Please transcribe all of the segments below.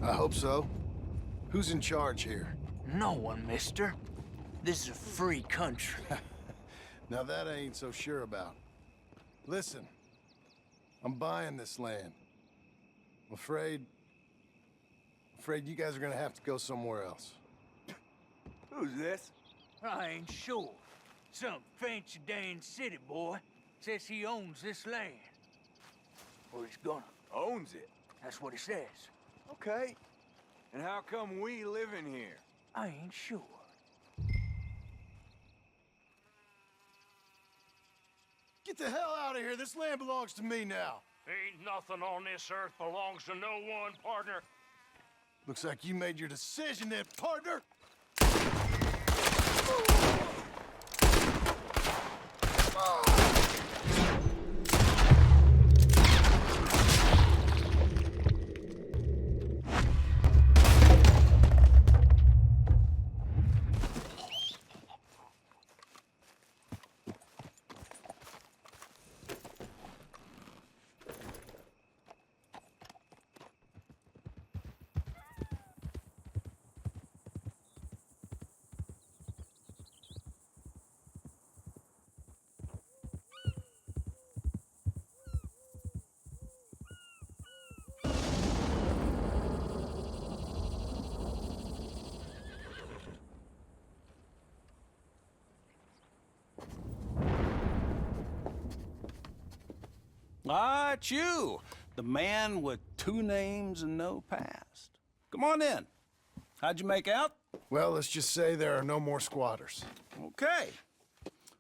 I hope so. Who's in charge here? No one, mister. This is a free country. Now that I ain't so sure about. Listen, I'm buying this land. I'm afraid you guys are gonna have to go somewhere else. Who's this? I ain't sure. Some fancy Dan city boy says he owns this land. Or he's gonna. Owns it. That's what he says. Okay. And how come we live in here? I ain't sure. Get the hell out of here. This land belongs to me now. Ain't nothing on this earth belongs to no one, partner. Looks like you made your decision then, partner. Ah, it's you, the man with 2 names and no past. Come on in. How'd you make out? Well, let's just say there are no more squatters. Okay.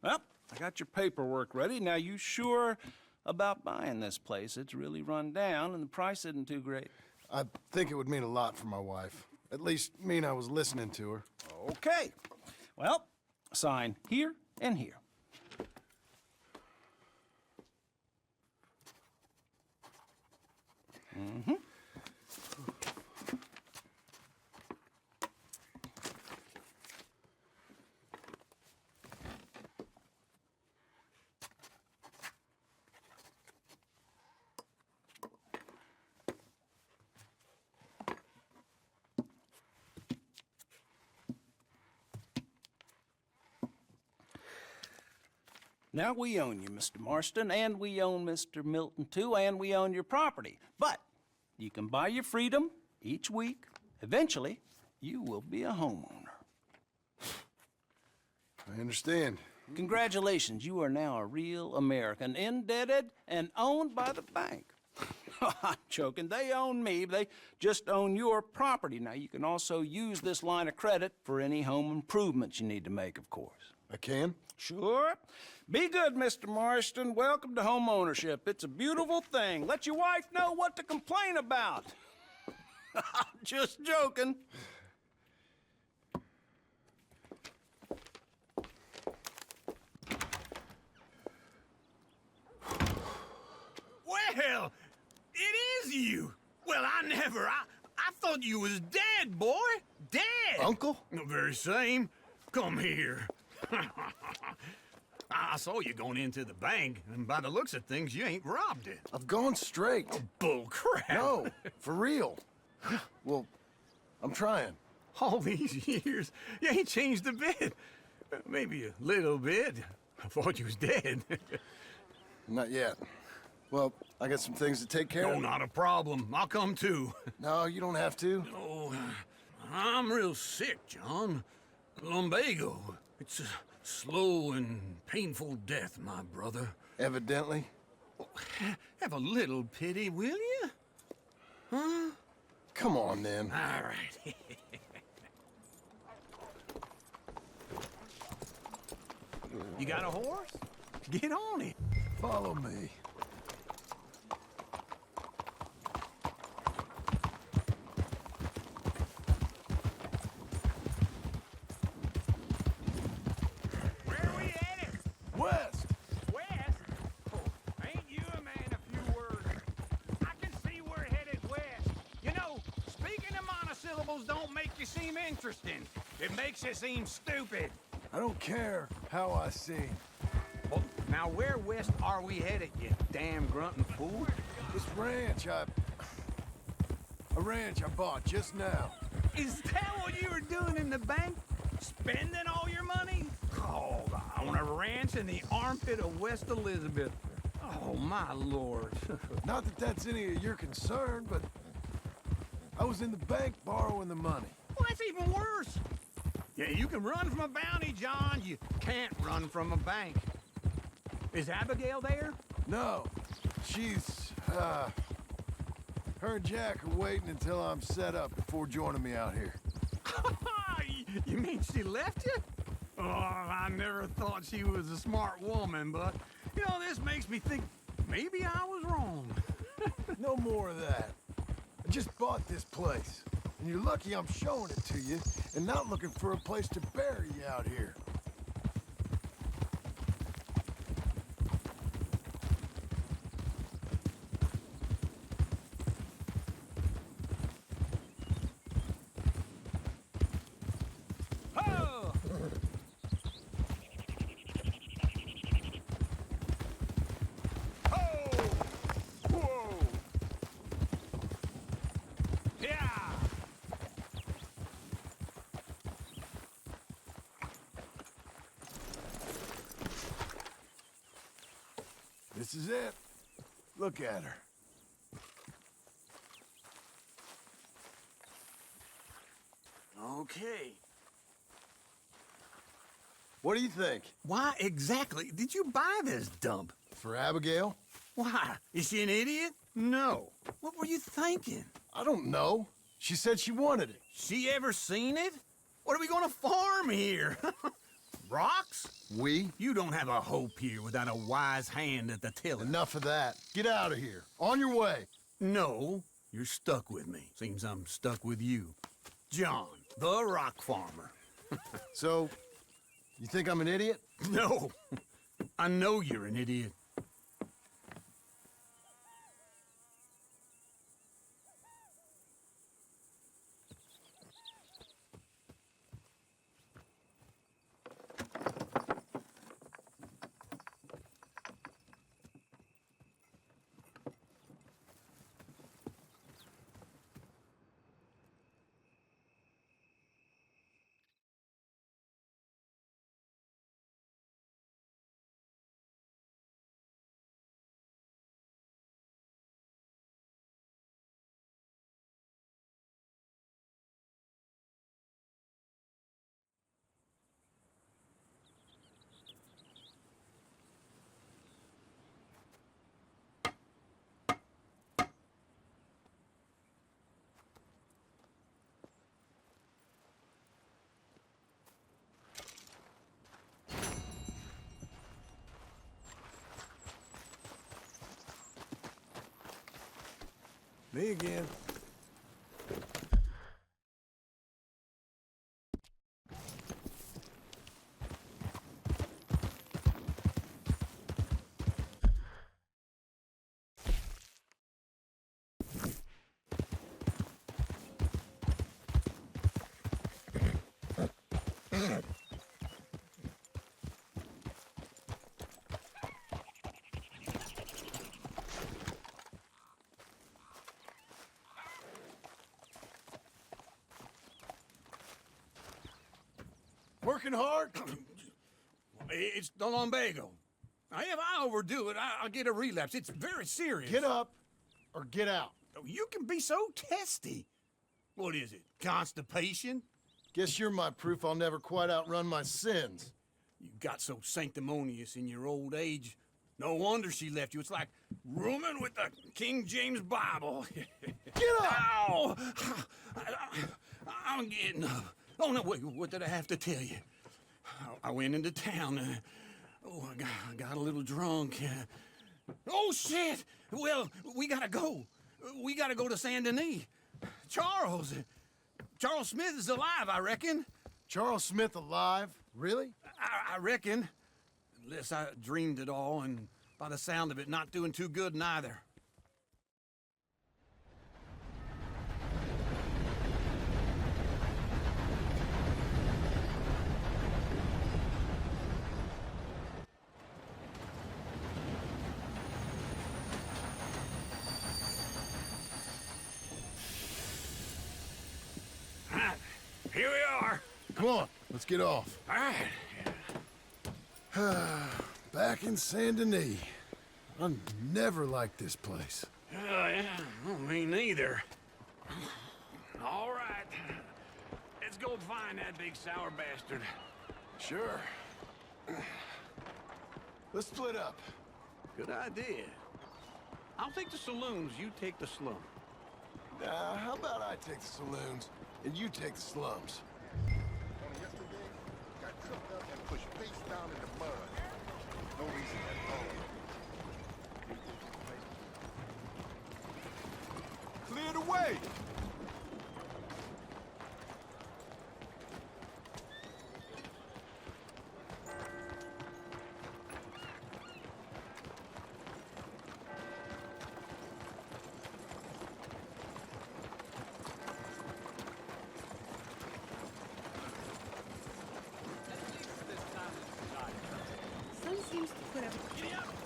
Well, I got your paperwork ready. Now, you sure about buying this place? It's really run down, and the price isn't too great. I think it would mean a lot for my wife. At least mean I was listening to her. Okay. Well, sign here and here. Mm-hmm. Now, we own you, Mr. Marston, and we own Mr. Milton, too, and we own your property. But you can buy your freedom each week. Eventually, you will be a homeowner. I understand. Congratulations, you are now a real American, indebted and owned by the bank. I'm joking. They own me. They just own your property. Now, you can also use this line of credit for any home improvements you need to make, of course. I can? Sure. Be good, Mr. Marston. Welcome to home ownership. It's a beautiful thing. Let your wife know what to complain about. Just joking. Trevor, I thought you was dead, boy. Dead. Uncle? The very same. Come here. I saw you going into the bank, and by the looks of things, you ain't robbed it. I've gone straight. Bull crap. No, for real. Well, I'm trying. All these years, you ain't changed a bit. Maybe a little bit. I thought you was dead. Not yet. Well, I got some things to take care No, of. not a problem. I'll come too. No, you don't have to. Oh, I'm real sick, John. Lumbago. It's a slow and painful death, my brother. Evidently. Have a little pity, will you? Huh? Come on, then. All right. You got a horse? Get on it. Follow me. Where are we headed? West! West? Oh, ain't you a man of few words? I can see we're headed west. You know, speaking of monosyllables don't make you seem interesting. It makes you seem stupid. I don't care how I sing. Well, now where west are we headed, you damn grunting fool? This ranch a ranch I bought just now. Is that what you were doing in the bank? Spending all your money? Oh, on a ranch in the armpit of West Elizabeth. Oh, my lord. Not that that's any of your concern, but I was in the bank borrowing the money. Well, that's even worse. Yeah, you can run from a bounty, John. You can't run from a bank. Is Abigail there? No, she's, her and Jack are waiting until I'm set up before joining me out here. You mean she left you? Oh, I never thought she was a smart woman, but, you know, this makes me think maybe I was wrong. No more of that. I just bought this place, and you're lucky I'm showing it to you and not looking for a place to bury you out here. Oh! Oh! Whoa! Yeah! This is it. Look at her. Okay. What do you think? Why exactly did you buy this dump? For Abigail? Why? Is she an idiot? No. What were you thinking? I don't know. She said she wanted it. She ever seen it? What are we gonna farm here? Rocks? We? You don't have a hope here without a wise hand at the tiller. Enough of that. Get out of here. On your way. No, you're stuck with me. Seems I'm stuck with you. John, the rock farmer. So, you think I'm an idiot? No, I know you're an idiot. Me again. Working hard? It's the lumbago. If I overdo it, I'll get a relapse. It's very serious. Get up or get out. You can be so testy. What is it, constipation? Guess you're my proof I'll never quite outrun my sins. You got so sanctimonious in your old age. No wonder she left you. It's like rooming with the King James Bible. Get up! Ow! I'm getting up. Oh, no, wait, what did I have to tell you? I went into town. I got a little drunk. Oh, shit! Well, we gotta go. We gotta go to Saint Denis. Charles Smith is alive, I reckon. Charles Smith alive? Really? I reckon. Unless I dreamed it all, and by the sound of it, not doing too good neither. Here we are. Come on, let's get off. All right. Back in Saint Denis. I never liked this place. Yeah, well, me neither. All right. Let's go find that big sour bastard. Sure. Let's split up. Good idea. I'll take the saloons, you take the slum. How about I take the saloons and you take the slums? Yesterday, got tripped up and pushed face down in the mud. No reason at all. Clear the way! Sun seems to put up...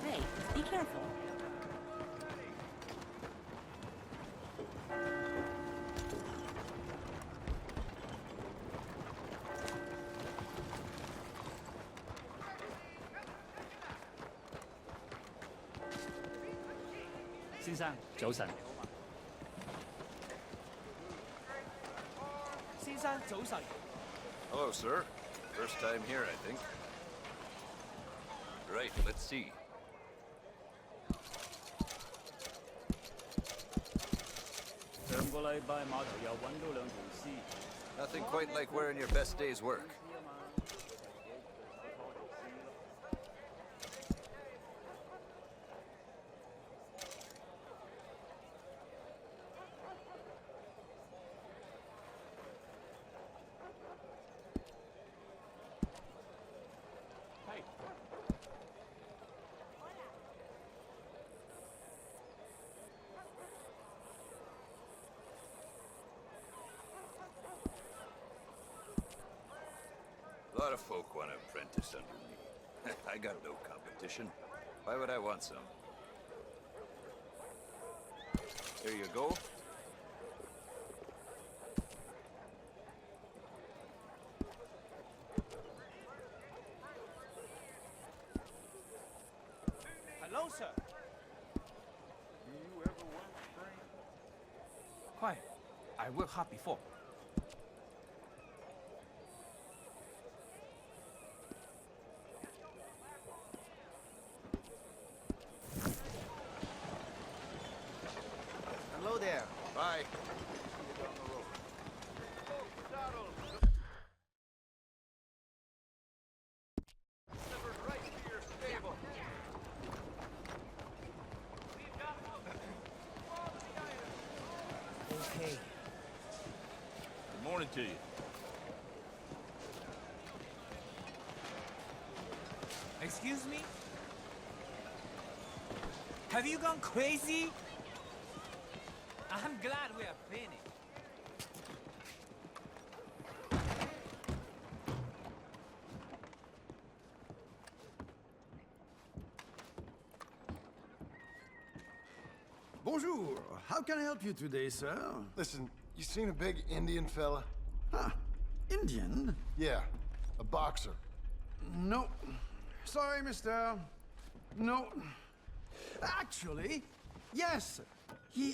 Hey, be careful. Hello, sir. First time here, I think. Right, let's see. Nothing quite like wearing your best day's work. A lot of folk want to apprentice under me. I got no competition. Why would I want some? Here you go. Hello, sir. Do you ever work, friend? Quiet. I worked hard before. Hello there. Bye. Okay. Good morning to you. Excuse me? Have you gone crazy? I'm glad we are finished. Bonjour. How can I help you today, sir? Listen, you seen a big Indian fella? Huh. Indian? Yeah, a boxer. No. Sorry, mister. No. Actually, yes.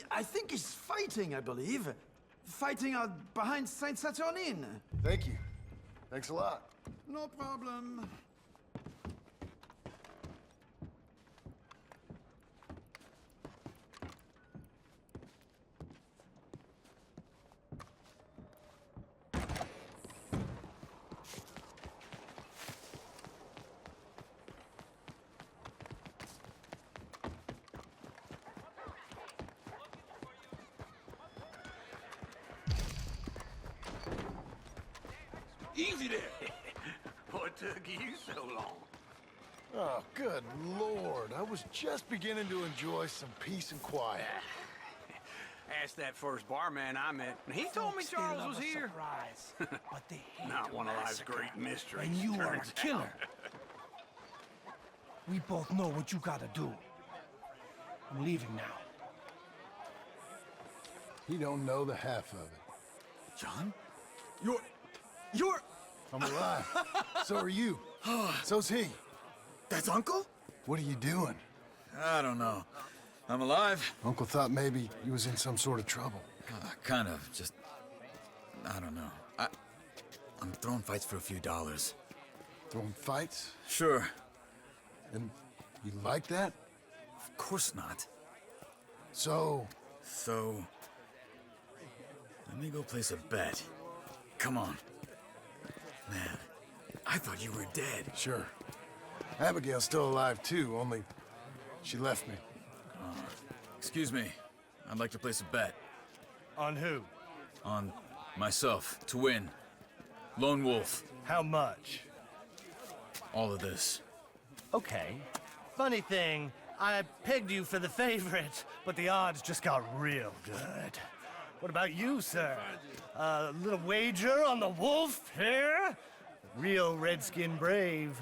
I think he's fighting, I believe. Fighting out behind Saint Saturnin. Thank you. Thanks a lot. No problem. Easy there. What took you so long? Oh, good Lord. I was just beginning to enjoy some peace and quiet. Asked that first barman I met, and he told me Charles was here. But they hate Not a one of life's massacre. great mysteries. And you are turns a killer. out. We both know what you gotta do. I'm leaving now. He don't know the half of it. John? You're... I'm alive. So are you. So's he. That's Uncle? What are you doing? I don't know. I'm alive. Uncle thought maybe you was in some sort of trouble. Kind of. Just... I don't know. I'm throwing fights for a few dollars. Throwing fights? Sure. And you like that? Of course not. So... So... Let me go place a bet. Come on. Man, I thought you were dead. Sure. Abigail's still alive too, only she left me. Excuse me. I'd like to place a bet. On who? On myself, to win. Lone Wolf. How much? All of this. Okay. Funny thing, I pegged you for the favorite, but the odds just got real good. What about you, sir? A little wager on the wolf here? Real redskin brave.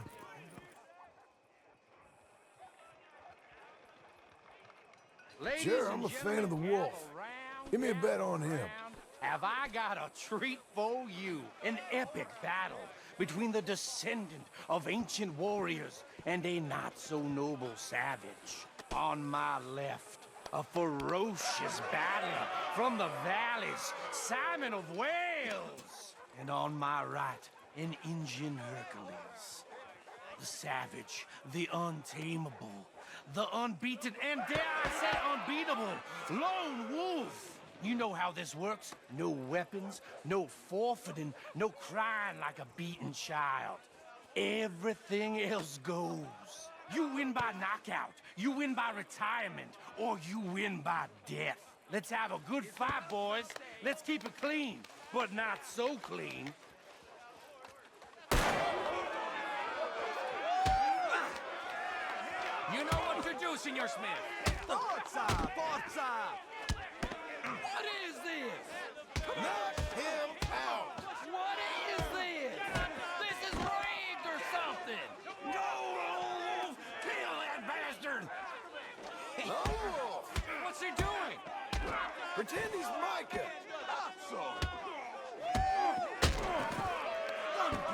Ladies Sure, and I'm a fan gentlemen, of the wolf. gather round, Give me a bet on him. round. Have I got a treat for you? An epic battle between the descendant of ancient warriors and a not-so-noble savage. On my left, a ferocious battler from the valleys, Simon of Wales. And on my right, an Indian Hercules. The savage, the untamable, the unbeaten, and dare I say unbeatable, Lone Wolf. You know how this works. No weapons, no forfeiting, no crying like a beaten child. Everything else goes. You win by knockout, you win by retirement, or you win by death. Let's have a good fight, boys. Let's keep it clean, but not so clean. You know what to do, Senor Smith. Forza! Forza! What is this? Knock him out! What is this? This is rigged or something! No! Kill that bastard! Lone Wolf! What's he doing? Pretend he's Micah!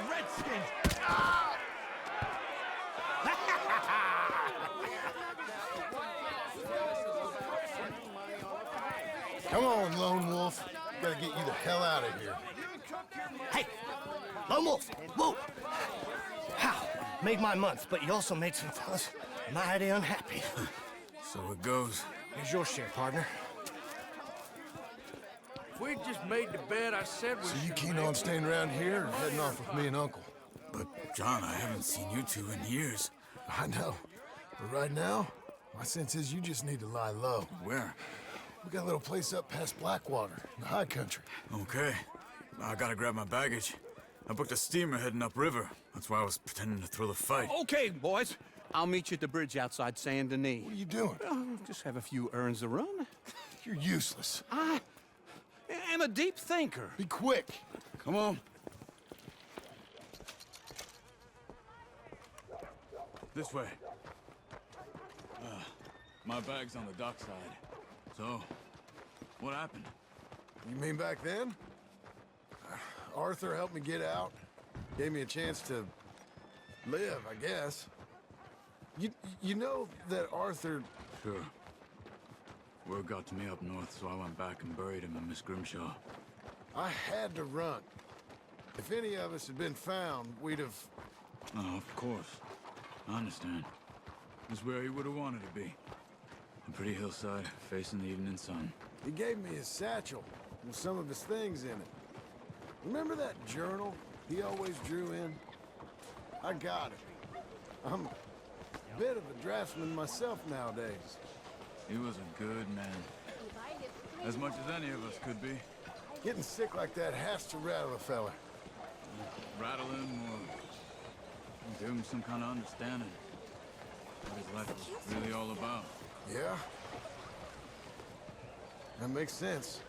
Redskins! Come on, Lone Wolf. Gotta get you the hell out of here. Hey! Lone Wolf! Whoa! How? Made my month, but you also made some fellas mighty unhappy. So it goes. Here's your share, partner. If we just made the bet I said we So you keen on staying around here or heading off with me and Uncle? But, John, I haven't seen you two in years. I know. But right now, my sense is you just need to lie low. Where? We got a little place up past Blackwater, in the high country. Okay. I gotta grab my baggage. I booked a steamer heading upriver. That's why I was pretending to throw the fight. Okay, boys. I'll meet you at the bridge outside Saint Denis. What are you doing? Just have a few errands to run. You're useless. I am a deep thinker. Be quick. Come on. This way. My bag's on the dockside. So, what happened? You mean back then? Arthur helped me get out. Gave me a chance to live, I guess. You know that Arthur... Sure. Word got to me up north, so I went back and buried him in Miss Grimshaw. I had to run. If any of us had been found, we'd have... Oh, of course. I understand. It's where he would have wanted to be. A pretty hillside, facing the evening sun. He gave me his satchel with some of his things in it. Remember that journal he always drew in? I got it. I'm a bit of a draftsman myself nowadays. He was a good man. As much as any of us could be. Getting sick like that has to rattle a fella. Rattle him or give him some kind of understanding of what his life was really all about. Yeah? That makes sense.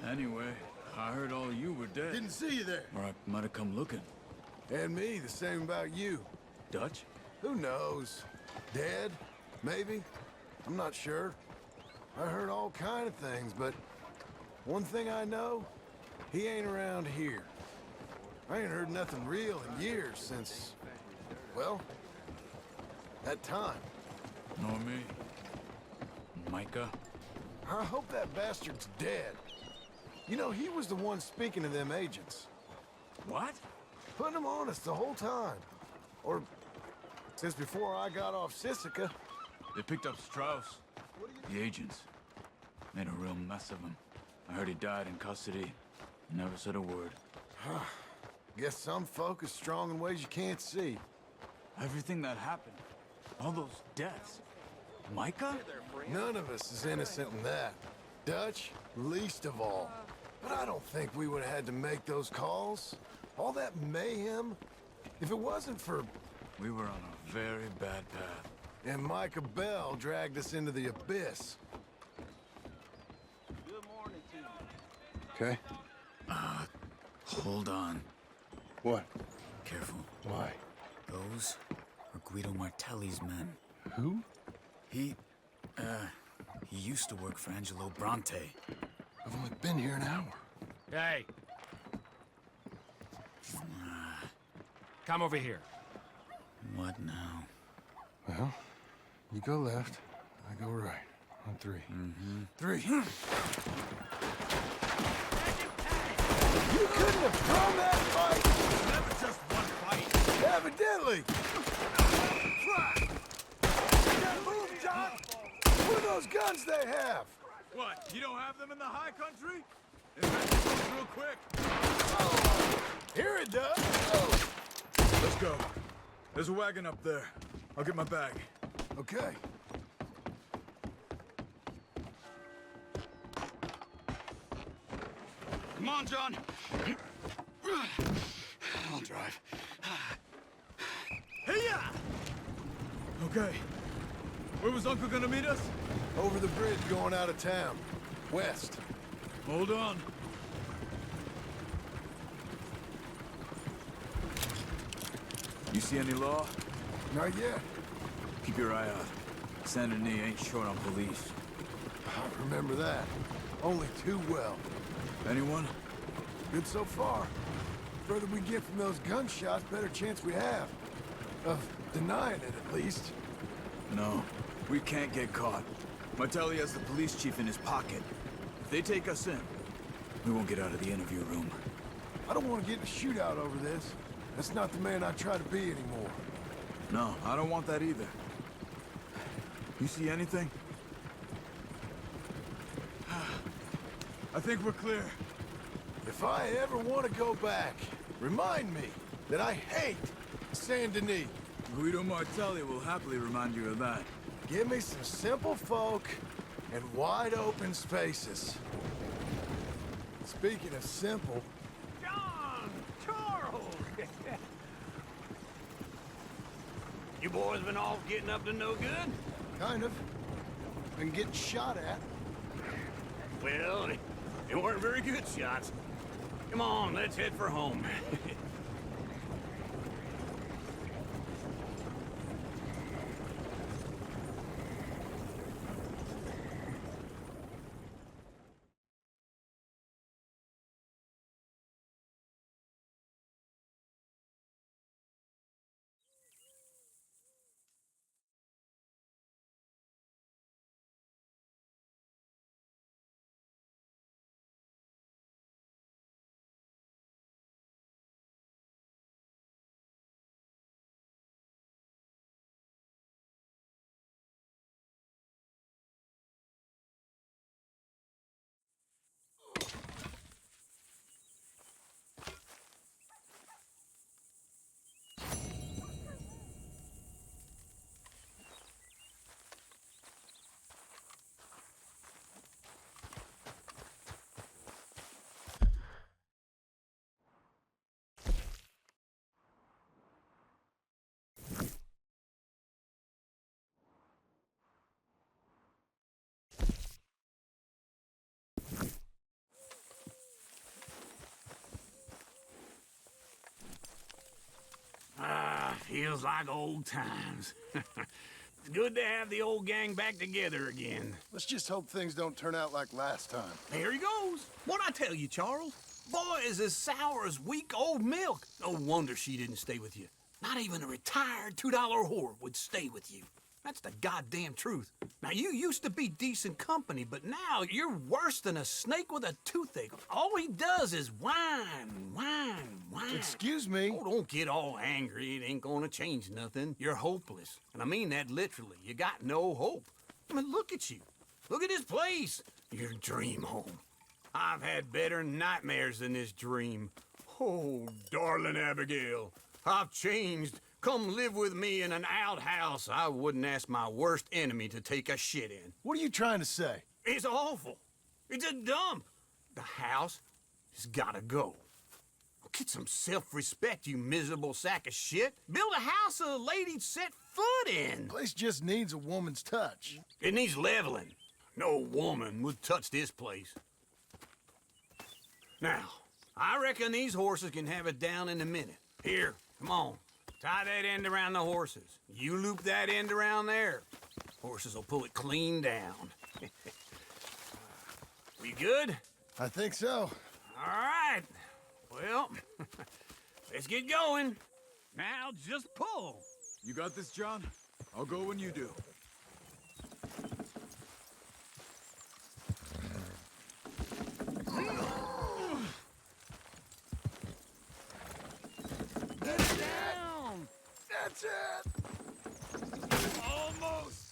Anyway, I heard all you were dead. Didn't see you there. Or I might have come looking. And me, the same about you. Dutch? Who knows? Dead? Maybe? I'm not sure. I heard all kind of things, but one thing I know, he ain't around here. I ain't heard nothing real in years since, well, that time. Nor me. Micah? I hope that bastard's dead. You know, he was the one speaking to them agents. What? Putting them on us the whole time. Or since before I got off Sisika. They picked up Strauss. The agents. Made a real mess of him. I heard he died in custody. Never said a word. Guess some folk is strong in ways you can't see. Everything that happened. All those deaths. Micah? None of us is innocent in that. Dutch, least of all. But I don't think we would have had to make those calls. All that mayhem. If it wasn't for... We were on a very bad path. And Micah Bell dragged us into the abyss. Good morning to you. Okay. Hold on. What? Careful. Why? Those are Guido Martelli's men. Who? He used to work for Angelo Bronte. I've only been here an hour. Hey. Come over here. What now? Well, you go left, I go right. On three. Mm-hmm. Three. You couldn't have thrown that fight! Never just one fight. Evidently! Gotta move, John! What are those guns they have? What? You don't have them in the high country? Invest real quick. Here it does! Let's go. There's a wagon up there. I'll get my bag. Okay. Come on, John. I'll drive. Hey-ya! Okay. Where was Uncle gonna meet us? Over the bridge going out of town. West. Hold on. You see any law? Not yet. Keep your eye out. Saint Denis ain't short on police. I remember that. Only too well. Anyone? Good so far. Further we get from those gunshots, better chance we have. Of denying it, at least. No. We can't get caught. Martelli has the police chief in his pocket. If they take us in, we won't get out of the interview room. I don't want to get in a shootout over this. That's not the man I try to be anymore. No, I don't want that either. You see anything? I think we're clear. If I ever want to go back, remind me that I hate Saint Denis. Guido Martelli will happily remind you of that. Give me some simple folk and wide open spaces. Speaking of simple, John! Charles! You boys been off getting up to no good? kind of. Been getting shot at. Well, they weren't very good shots. Come on, let's head for home. Feels like old times. It's good to have the old gang back together again. Let's just hope things don't turn out like last time. There he goes. What'd I tell you, Charles? Boy is as sour as weak old milk. No wonder she didn't stay with you. Not even a retired $2 whore would stay with you. That's the goddamn truth. Now, you used to be decent company, but now you're worse than a snake with a toothache. All he does is whine, whine, whine. Excuse me? Oh, don't get all angry. It ain't gonna change nothing. You're hopeless. And I mean that literally. You got no hope. I mean, look at you. Look at this place. Your dream home. I've had better nightmares than this dream. Oh, darling Abigail, I've changed. Come live with me in an outhouse I wouldn't ask my worst enemy to take a shit in. What are you trying to say? It's awful. It's a dump. The house has gotta go. Get some self-respect, you miserable sack of shit. Build a house a lady'd set foot in. The place just needs a woman's touch. It needs leveling. No woman would touch this place. Now, I reckon these horses can have it down in a minute. Here, come on. Tie that end around the horses. You loop that end around there. Horses will pull it clean down. We good? I think so. All right. Well, let's get going. Now just pull. You got this, John? I'll go when you do. Get it down! That's it! Almost.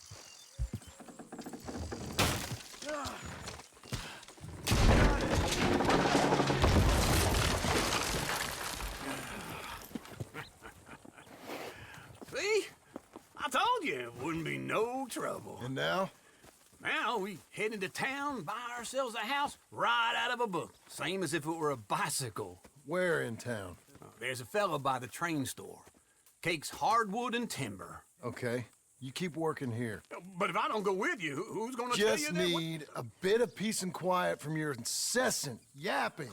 See? I told you it wouldn't be no trouble. And now? Now we head into town, buy ourselves a house right out of a book. Same as if it were a bicycle. Where in town? There's a fella by the train store. Cakes hardwood and timber. Okay. You keep working here. But if I don't go with you, who's gonna tell you Just that? need a bit of peace and quiet from your incessant yapping.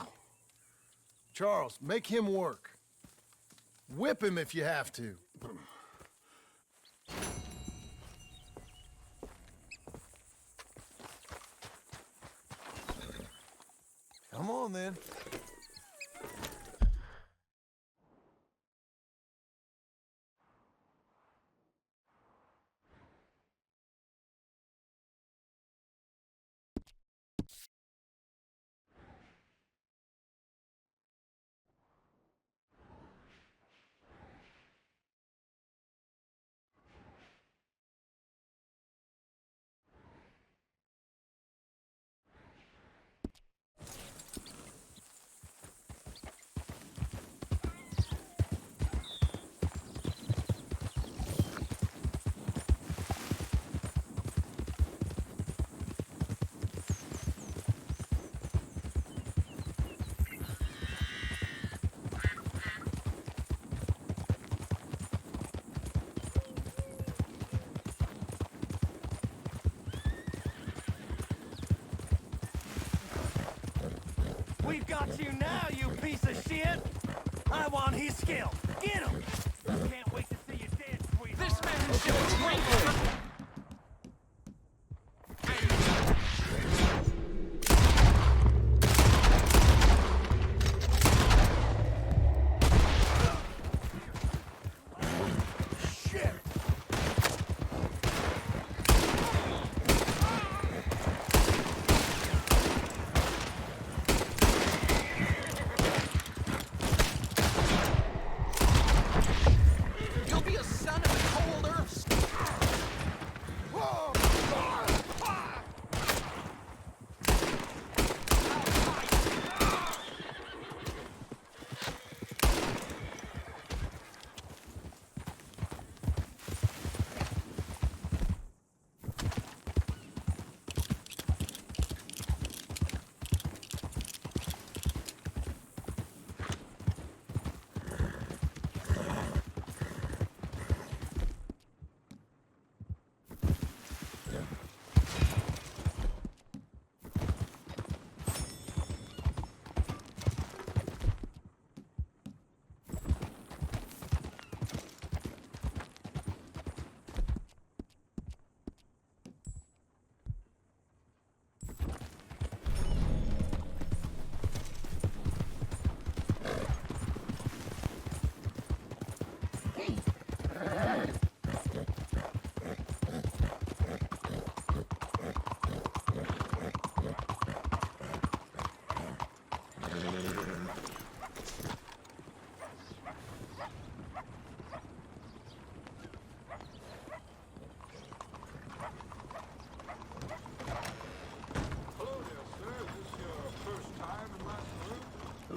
Charles, make him work. Whip him if you have to. Come on, then. We've got you now, you piece of shit! I want his skill. Get him! Can't wait to see you dead, sweetheart. This man's just waiting.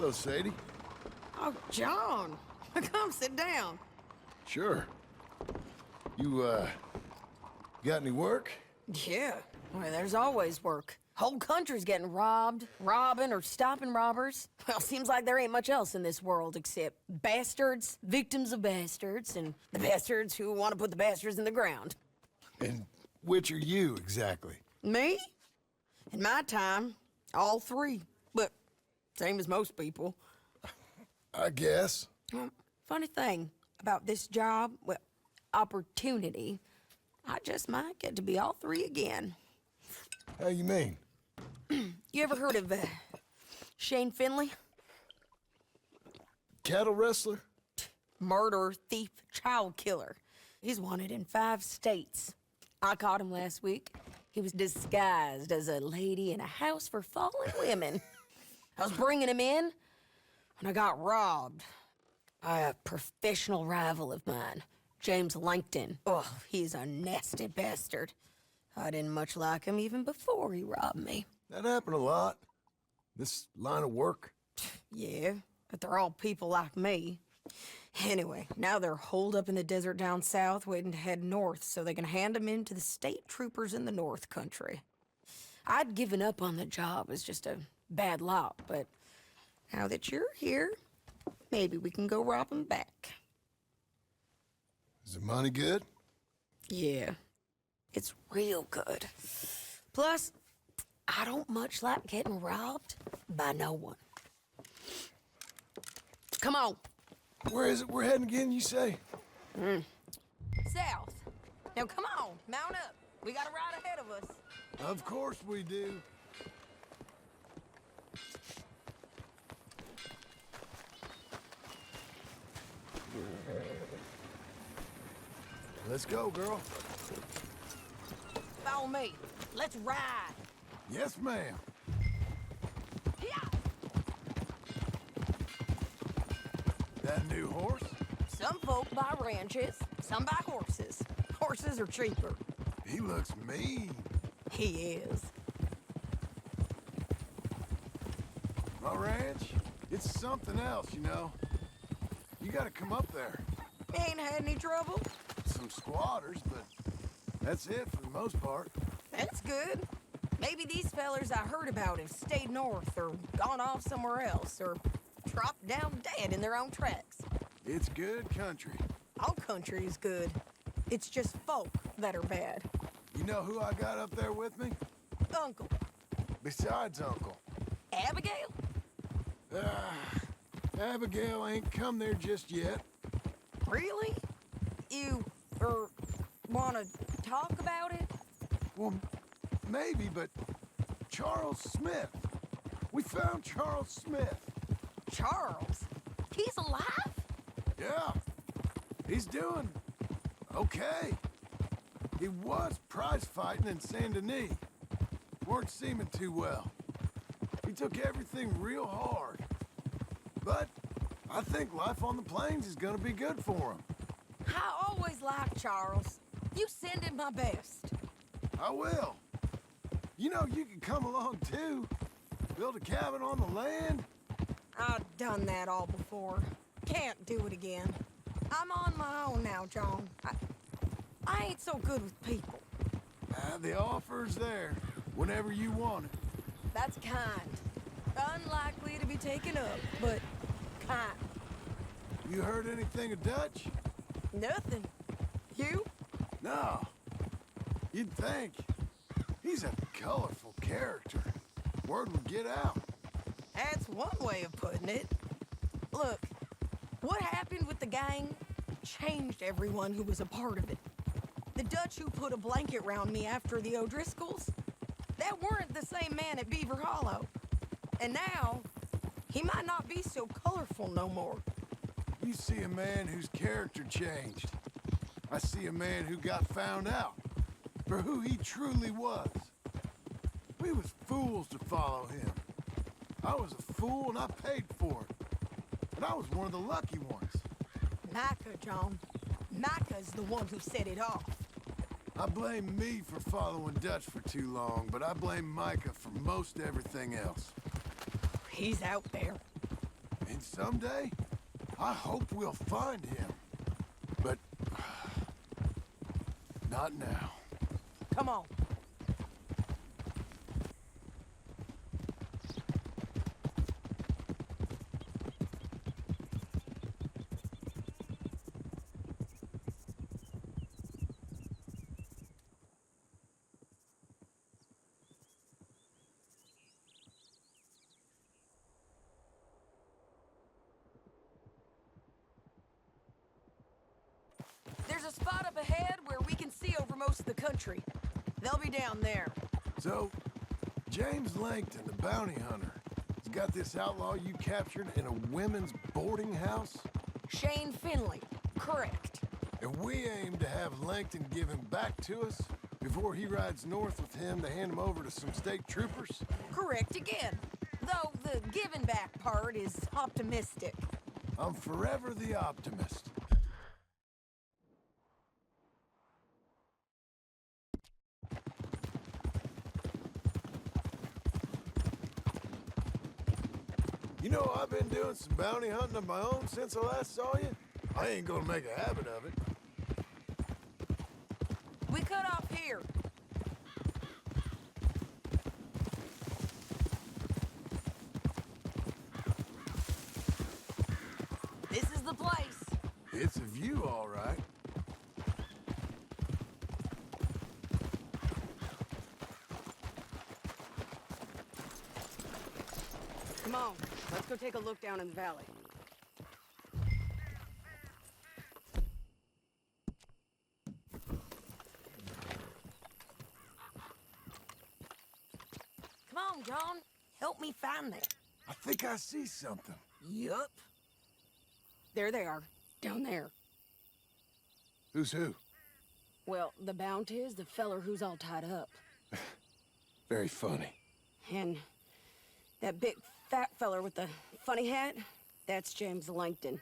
Hello, Sadie. Oh, John. Come sit down. Sure. You, got any work? Yeah. Well, there's always work. Whole country's getting robbed, robbing, or stopping robbers. Well, seems like there ain't much else in this world except bastards, victims of bastards, and the bastards who want to put the bastards in the ground. And which are you, exactly? Me? In my time, all three. But same as most people. I guess. Funny thing about this job, well, opportunity, I just might get to be all three again. How you mean? You ever heard of Shane Finley? Cattle wrestler? Murderer, thief, child killer. He's wanted in 5 states. I caught him last week. He was disguised as a lady in a house for fallen women. I was bringing him in, and I got robbed by a professional rival of mine, James Langton. Oh, he's a nasty bastard. I didn't much like him even before he robbed me. That happened a lot. This line of work. Yeah, but they're all people like me. Anyway, now they're holed up in the desert down south, waiting to head north so they can hand them in to the state troopers in the north country. I'd given up on the job as just a bad lot, but now that you're here, maybe we can go rob them back. Is the money good? Yeah, it's real good. Plus, I don't much like getting robbed by no one. Come on. Where is it we're heading again, you say? South. Now come on, mount up. We got a ride ahead of us. Of course we do. Let's go, girl. Follow me. Let's ride. Yes, ma'am. That new horse? Some folk buy ranches, some buy horses. Horses are cheaper. He looks mean. He is. My ranch, it's something else, you know. You gotta come up there. Ain't had any trouble? Some squatters, but that's it for the most part. That's good. Maybe these fellers I heard about have stayed north or gone off somewhere else or dropped down dead in their own tracks. It's good country. All country is good. It's just folk that are bad. You know who I got up there with me? Uncle. Besides Uncle. Abigail? Abigail ain't come there just yet. Really? You, wanna talk about it? Well, maybe, but Charles Smith. We found Charles Smith. Charles? He's alive? Yeah. He's doing okay. He was prize fighting in Saint Denis. Weren't seeming too well. He took everything real hard. But I think life on the plains is gonna be good for him. I always liked Charles. You send him my best. I will. You know, you can come along too. Build a cabin on the land. I've done that all before. Can't do it again. I'm on my own now, John. I ain't so good with people. The offer's there whenever you want it. That's kind. Unlikely to be taken up, but kind. You heard anything of Dutch? Nothing. You? No. You'd think. He's a colorful character. Word would get out. That's one way of putting it. Look, what happened with the gang changed everyone who was a part of it. The Dutch who put a blanket round me after the O'Driscolls, that weren't the same man at Beaver Hollow. And now, he might not be so colorful no more. You see a man whose character changed. I see a man who got found out for who he truly was. We was fools to follow him. I was a fool and I paid for it. But I was one of the lucky ones. Micah, John. Micah's the one who set it off. I blame me for following Dutch for too long, but I blame Micah for most everything else. He's out there. And someday, I hope we'll find him. But not now. Come on. There's a spot up ahead where we can see over most of the country. They'll be down there. So, James Langton, the bounty hunter, has got this outlaw you captured in a women's boarding house? Shane Finley, correct. And we aim to have Langton give him back to us before he rides north with him to hand him over to some state troopers? Correct again. Though the giving back part is optimistic. I'm forever the optimist. You know, I've been doing some bounty hunting of my own since I last saw you. I ain't gonna make a habit of it. We cut off here. This is the place. It's a view, all right. Come on, let's go take a look down in the valley. Come on, John. Help me find them. I think I see something. Yup. There they are, down there. Who's who? Well, the bounty is the feller who's all tied up. Very funny. And that big fat feller with the funny hat, that's James Langton.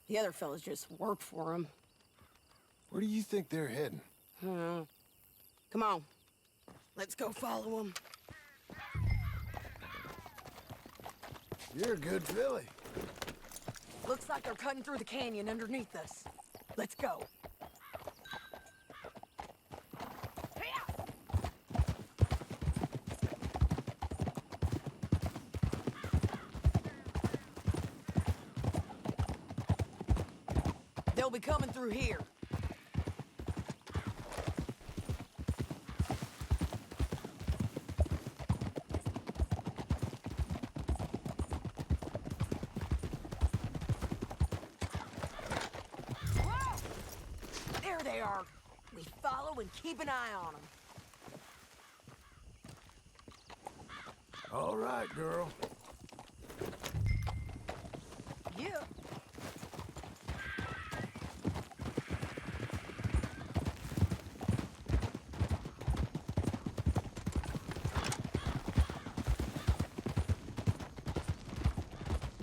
The other fellas just work for him. Where do you think they're heading? Come on. Let's go follow them. You're a good filly. Looks like they're cutting through the canyon underneath us. Let's go. They'll be coming through here. Whoa! There they are. We follow and keep an eye on them. All right, girl. Yeah.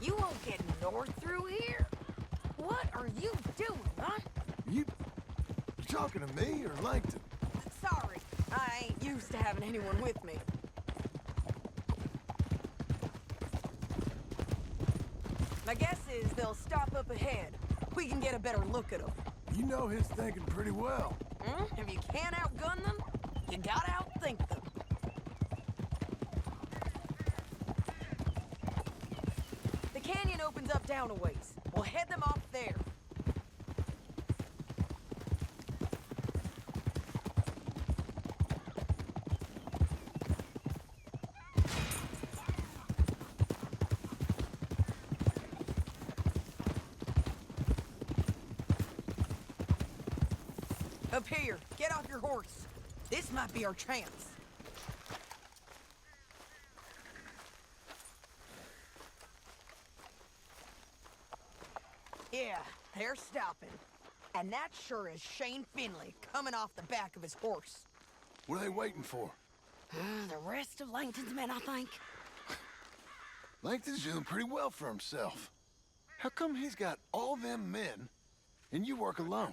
You won't get north through here? What are you doing, huh? You talking to me or Langton? Sorry, I ain't used to having anyone with me. My guess is they'll stop up ahead. We can get a better look at them. You know his thinking pretty well. If you can't outgun them, you gotta outthink them. The canyon opens up down a ways. We'll head them off there. Up here, get off your horse. This might be our chance. Yeah, they're stopping. And that sure is Shane Finley coming off the back of his horse. What are they waiting for? The rest of Langton's men, I think. Langton's doing pretty well for himself. How come he's got all them men and you work alone?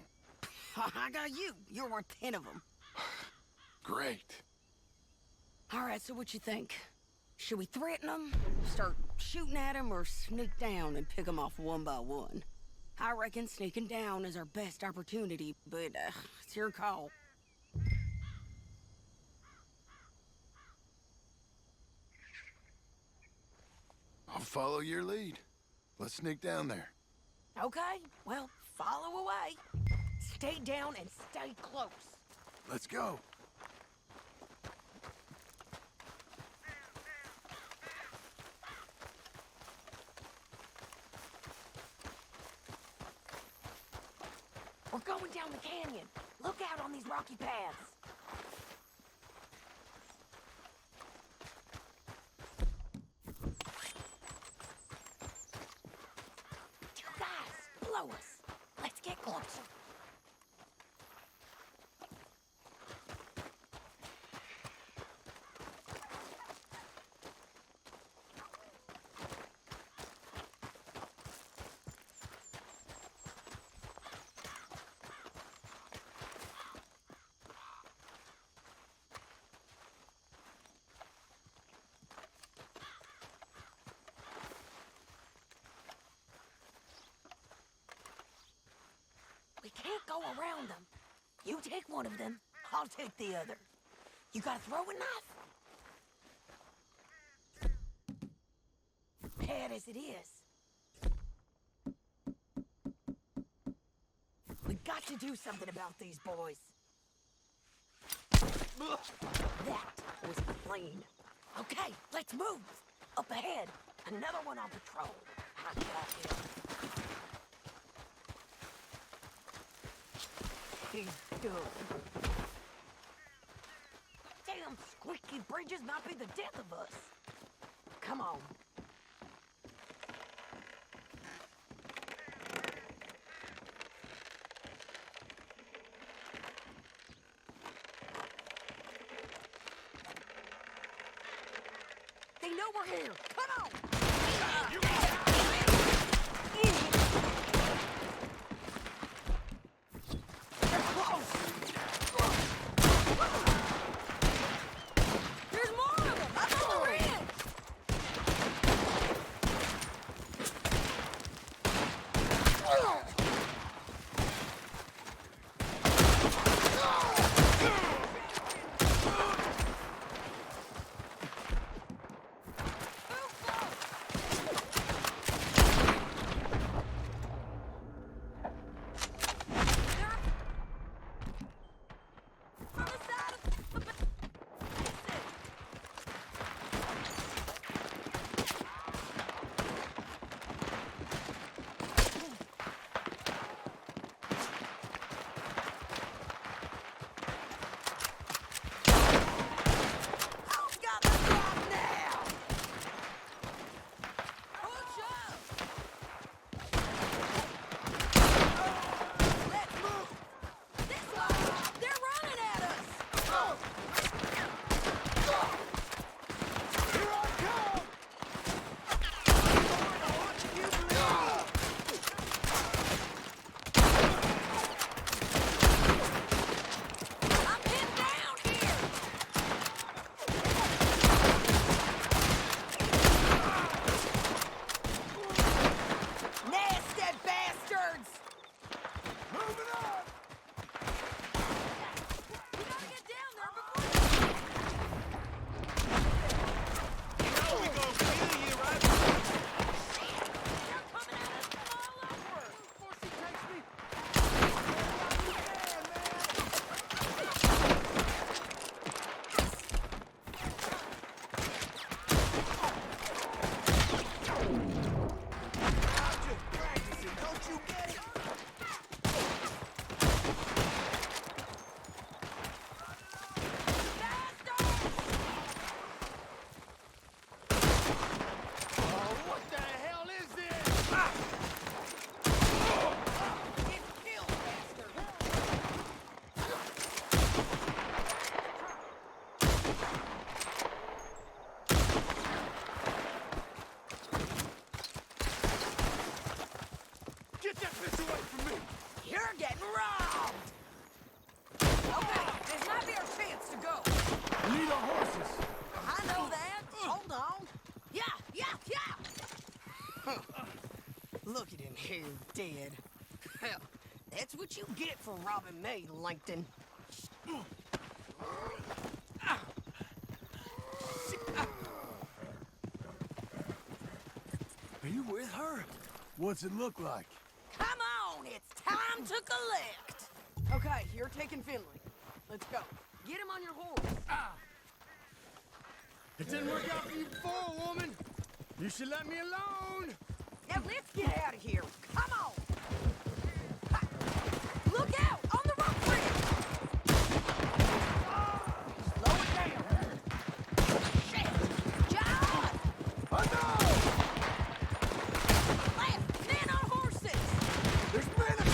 I got you. You're worth 10 of them. Great. All right, so what you think? Should we threaten them? Start shooting at him or sneak down and pick him off one by one? I reckon sneaking down is our best opportunity, but it's your call. I'll follow your lead. Let's sneak down there. Okay, well, follow away. Stay down and stay close. Let's go. We're going down the canyon. Look out on these rocky paths. You guys, blow us. Let's get closer. We can't go around them. You take one of them, I'll take the other. You got a throwing knife? Bad as it is. We got to do something about these boys. That was clean. Okay, let's move. Up ahead, another one on patrol. I got him. He's done. Damn squeaky bridges might be the death of us. Come on. They know we're here. Come on. There's more of them! Up on the ridge! You're getting robbed! Okay, this might be our chance to go. We need our horses. I know that. Hold on. Yeah! Look at him here, dead. Hell, that's what you get for robbing me, Langton. Are you with her? What's it look like? Come on, it's time to collect. Okay, you're taking Finley. Let's go. Get him on your horse. It didn't work out for you before, woman. You should let me alone. Now let's get out of here. Come on. Ha. Look out on the rope bridge. Slow it down. Shit. John! Left, men on horses. There's men in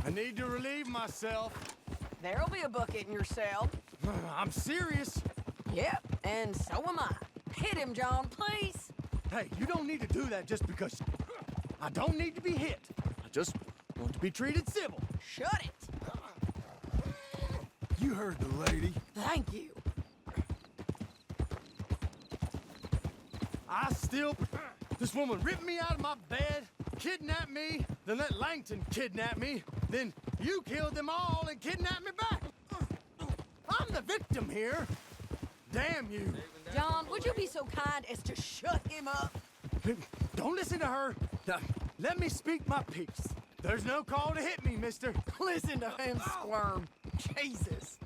I need to relieve myself. There'll be a bucket in your cell. I'm serious. Yep, and so am I. Hit him, John, please. Hey, you don't need to do that just because I don't need to be hit. I just want to be treated civil. Shut it. You heard the lady. Thank you. This woman ripped me out of my bed, kidnapped me, then let Langton kidnap me, then you killed them all and kidnapped me back. I'm the victim here. Damn you. John, would you be so kind as to shut him up? Don't listen to her. Now, let me speak my piece. There's no call to hit me, mister. Listen to him squirm. Jesus.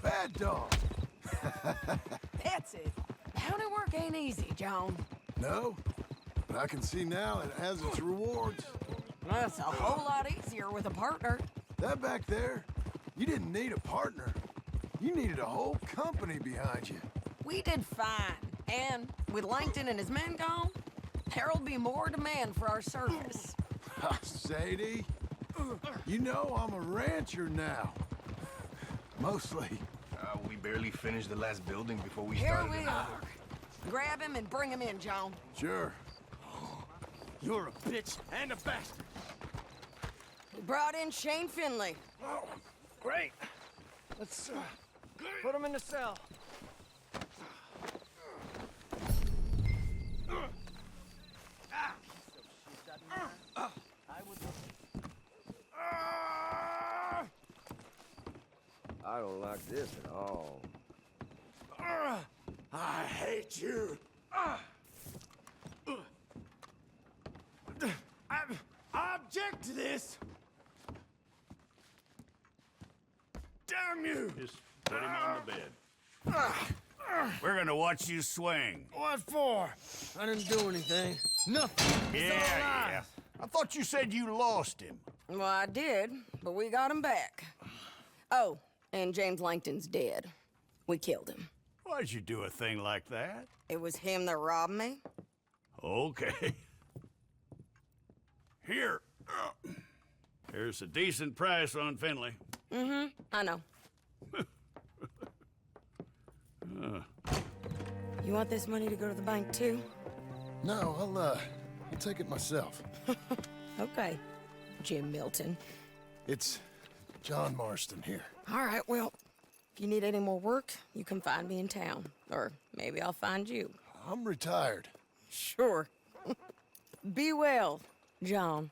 Bad dog. That's it. Bounty work ain't easy, John. No, but I can see now it has its rewards. That's a whole lot easier with a partner. That back there, you didn't need a partner. You needed a whole company behind you. We did fine. And with Langton and his men gone, there'll be more demand for our service. Sadie, you know I'm a rancher now. Mostly. We barely finished the last building before we Here started. we are. Grab him and bring him in, John. Sure. You're a bitch and a bastard. We brought in Shane Finley. Oh, great. Let's put him in the cell. I don't like this at all. I hate you. I object to this. Damn you! Just put him on the bed. We're gonna watch you swing. What for? I didn't do anything. Nothing. It's all lies. I thought you said you lost him. Well, I did, but we got him back. Oh, and James Langton's dead. We killed him. Why'd you do a thing like that? It was him that robbed me. Okay. Here. Here's a decent price on Finley. Mm-hmm, I know. You want this money to go to the bank, too? No, I'll take it myself. Okay, Jim Milton. It's John Marston here. All right, well, If you need any more work, you can find me in town. Or maybe I'll find you. I'm retired. Sure. Be well, John.